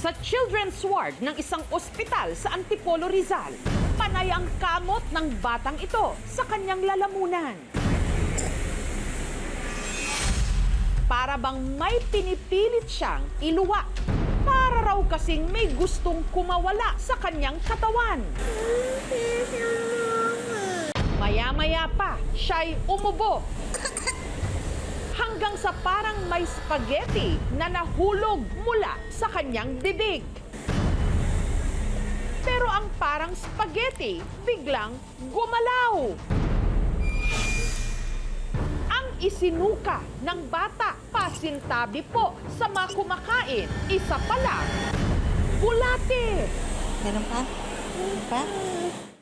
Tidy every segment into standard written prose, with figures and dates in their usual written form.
Sa children's ward ng isang ospital sa Antipolo, Rizal, panay ang kamot ng batang ito sa kanyang lalamunan. Para bang may pinipilit siyang iluwa. Para raw kasing may gustong kumawala sa kanyang katawan. Maya-maya pa, siya'y umubo. Hanggang sa parang may spaghetti na nahulog mula sa kanyang bibig. Pero ang parang spaghetti biglang gumalaw. Ang isinuka ng bata, pasintabi po sa mga kumakain, isa pala, bulate. Meron pa? Meron pa?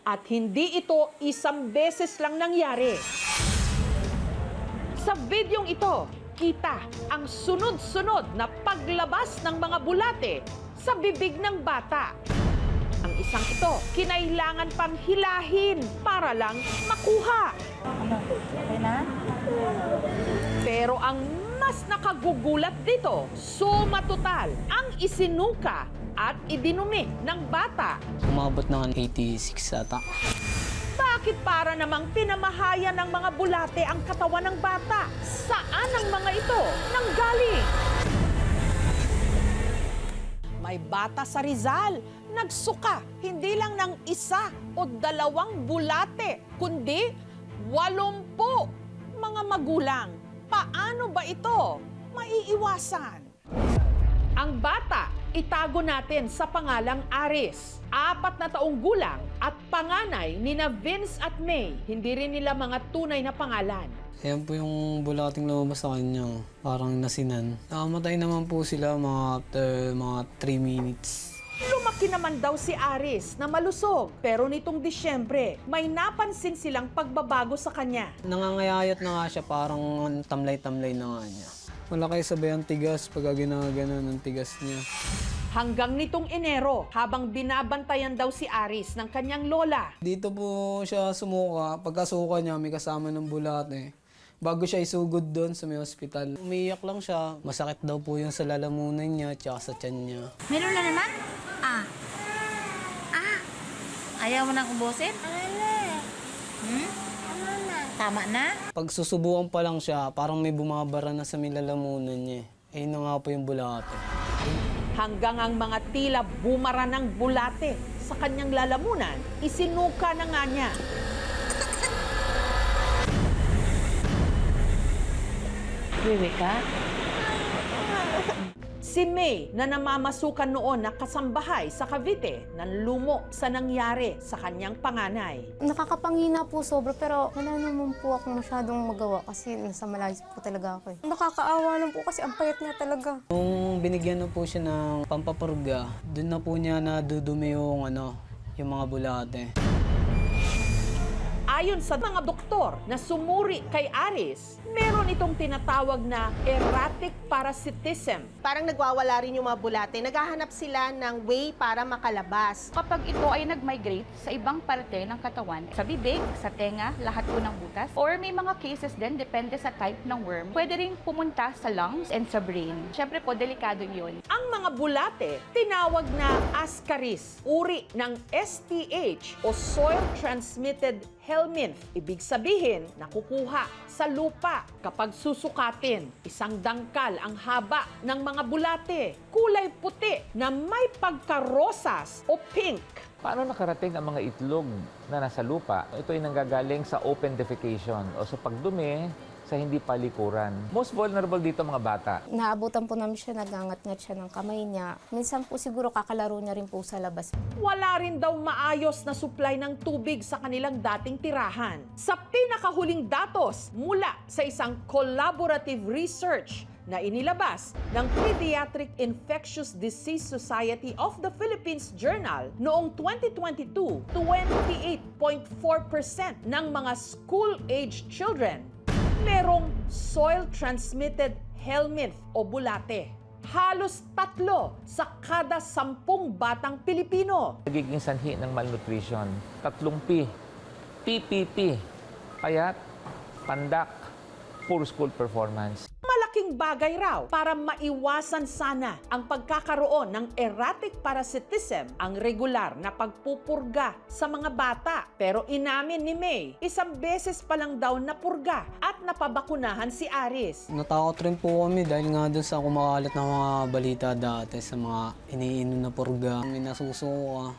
At hindi ito isang beses lang nangyari. Sa videong ito, kita ang sunod-sunod na paglabas ng mga bulate sa bibig ng bata. Ang isang ito, kinailangan pang hilahin para lang makuha. Ano? Okay na? Pero ang mas nakagugulat dito, suma total ang isinuka at idinumi ng bata. Umabot ng 86 ata. Bakit para namang pinamahayan ng mga bulate ang katawan ng bata? Saan ang mga ito nanggaling? May bata sa Rizal, nagsuka hindi lang ng isa o dalawang bulate, kundi 80 mga magulang. Paano ba ito maiiwasan? Ang bata, itago natin sa pangalang Aris. 4 na taong gulang at panganay nina Vince at May. Hindi rin nila mga tunay na pangalan. Ayan po yung bulating lumabas sa kanya. Parang nasinan. Nakamatay naman po sila after mga 3 minutes. Lumaki naman daw si Aris na malusog. Pero nitong Disyembre, may napansin silang pagbabago sa kanya. Nangangayayat na nga siya, parang tamlay-tamlay na nga niya. Malaki sabay ang tigas pag ginagana ng tigas niya. Hanggang nitong Enero, habang binabantayan daw si Aris ng kanyang lola. Dito po siya sumuka. Pagkasuka niya, may kasama ng bulate. Bago siya isugod doon sa may hospital. Umiiyak lang siya. Masakit daw po yung sa lalamunan niya at sa tiyan niya. Meron na naman? Ayaw mo nang ubusin? Tama na? Pag susubukan pa lang siya, parang may bumabara na sa may lalamunan niya. Ayun na nga po yung bulate. Hanggang ang mga tila bumara ng bulate sa kanyang lalamunan, isinuka na nga niya. Wiwi ka? Si May na namamasukan noon na kasambahay sa Cavite nanlumo sa nangyari sa kanyang panganay. Nakakapangina po sobra pero wala naman po akong masyadong magawa kasi nasa malayo po talaga ako. Nakakaawa lang po kasi ang payat niya talaga. Nung binigyan na po siya ng pampapurga, doon na po niya nadudumi yung mga bulate. Ayon sa mga doktor na sumuri kay Aris, meron itong tinatawag na erratic parasitism. Parang nagwawala rin yung mga bulate. Naghahanap sila ng way para makalabas. Kapag ito ay nag-migrate sa ibang parte ng katawan, sa bibig, sa tenga, lahat po ng butas, or may mga cases din, depende sa type ng worm, pwede rin pumunta sa lungs and sa brain. Siyempre po, delikado yun. Ang mga bulate, tinawag na ascaris, uri ng STH o soil-transmitted helminth. Ibig sabihin, nakukuha sa lupa kapag susukatin. Isang dangkal ang haba ng mga bulate. Kulay puti na may pagkarosas o pink. Paano nakarating ang mga itlog na nasa lupa? Ito ay nanggagaling sa open defecation o sa pagdumi sa hindi palikuran. Most vulnerable dito mga bata. Naabutan po namin siya, nagangat-ngat siya ng kamay niya. Minsan po siguro kakalaro niya rin po sa labas. Wala rin daw maayos na supply ng tubig sa kanilang dating tirahan. Sa pinakahuling datos mula sa isang collaborative research na inilabas ng Pediatric Infectious Disease Society of the Philippines Journal noong 2022, 28.4% ng mga school-age children merong soil-transmitted helminth o bulate. Halos 3 sa kada 10 batang Pilipino. Nagiging sanhi ng malnutrition. 3 P. PPP. Payat, pandak, poor school performance. Malaki Malaking bagay raw para maiwasan sana ang pagkakaroon ng erratic parasitism ang regular na pagpupurga sa mga bata. Pero inamin ni May, isang beses pa lang daw napurga at napabakunahan si Aris. Natakot rin po kami dahil nga dun sa kumakalat na mga balita dati sa mga iniinom na purga. May nasusuka,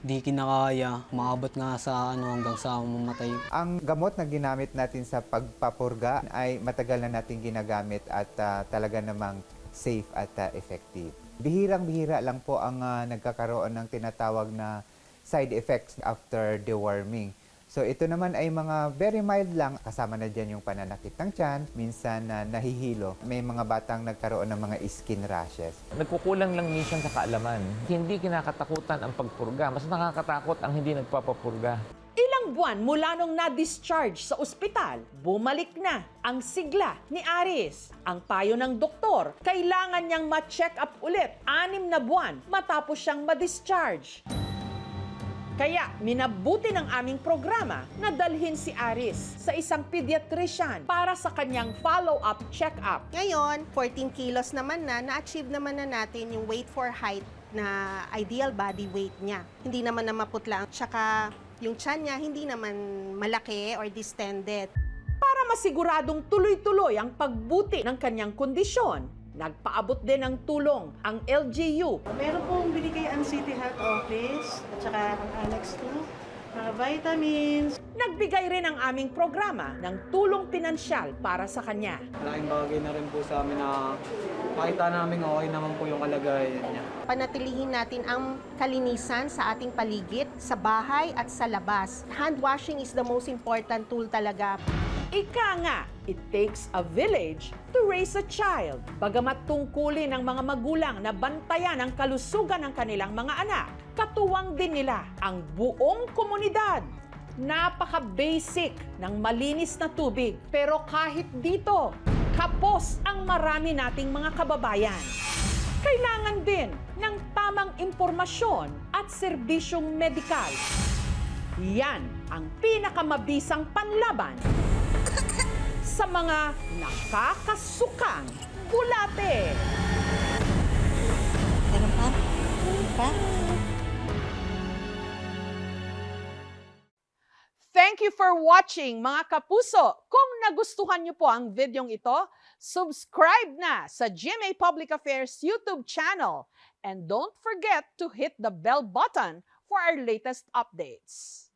di kinakaya, maabot nga sa hanggang sa mamatay. Ang gamot na ginamit natin sa pagpapurga ay matagal na natin ginagamit at talaga namang safe at effective. Bihirang-bihira lang po ang nagkakaroon ng tinatawag na side effects after deworming. So ito naman ay mga very mild lang, kasama na dyan yung pananakit ng tiyan, minsan nahihilo. May mga batang nagkaroon ng mga skin rashes. Nagkukulang lang minsan sa kaalaman. Hindi kinakatakutan ang pagpurga. Mas nakakatakot ang hindi nagpapapurga. Ilang buwan mula nung na-discharge sa ospital, bumalik na ang sigla ni Aris. Ang payo ng doktor, kailangan niyang ma-check up ulit 6 na buwan matapos siyang ma-discharge. Kaya minabuti ng aming programa na dalhin si Aris sa isang pediatrician para sa kanyang follow-up check-up. Ngayon, 14 kilos naman na-achieve naman na natin yung weight for height na ideal body weight niya. Hindi naman na maputla, tsaka yung tiyan niya hindi naman malaki or distended. Para masiguradong tuloy-tuloy ang pagbuti ng kanyang kondisyon, nagpaabot din ng tulong ang LGU. Meron pong binigay ang City Health Office at saka ang Annex 2, mga vitamins. Nagbigay rin ang aming programa ng tulong pinansyal para sa kanya. Malaking bagay na rin po sa amin na makita namin okay naman po yung kalagayan niya. Panatilihin natin ang kalinisan sa ating paligid, sa bahay at sa labas. Hand washing is the most important tool talaga. Ika nga, it takes a village to raise a child. Bagamat tungkulin ng mga magulang na bantayan ang kalusugan ng kanilang mga anak, katuwang din nila ang buong komunidad. Napaka-basic ng malinis na tubig. Pero kahit dito, kapos ang marami nating mga kababayan. Kailangan din ng tamang impormasyon at serbisyong medikal. Yan ang pinakamabisang panlaban sa mga nakakasukang bulate. Ganun pa? Ganun pa? Thank you for watching, mga kapuso. Kung nagustuhan niyo po ang videong ito, subscribe na sa GMA Public Affairs YouTube channel. And don't forget to hit the bell button for our latest updates.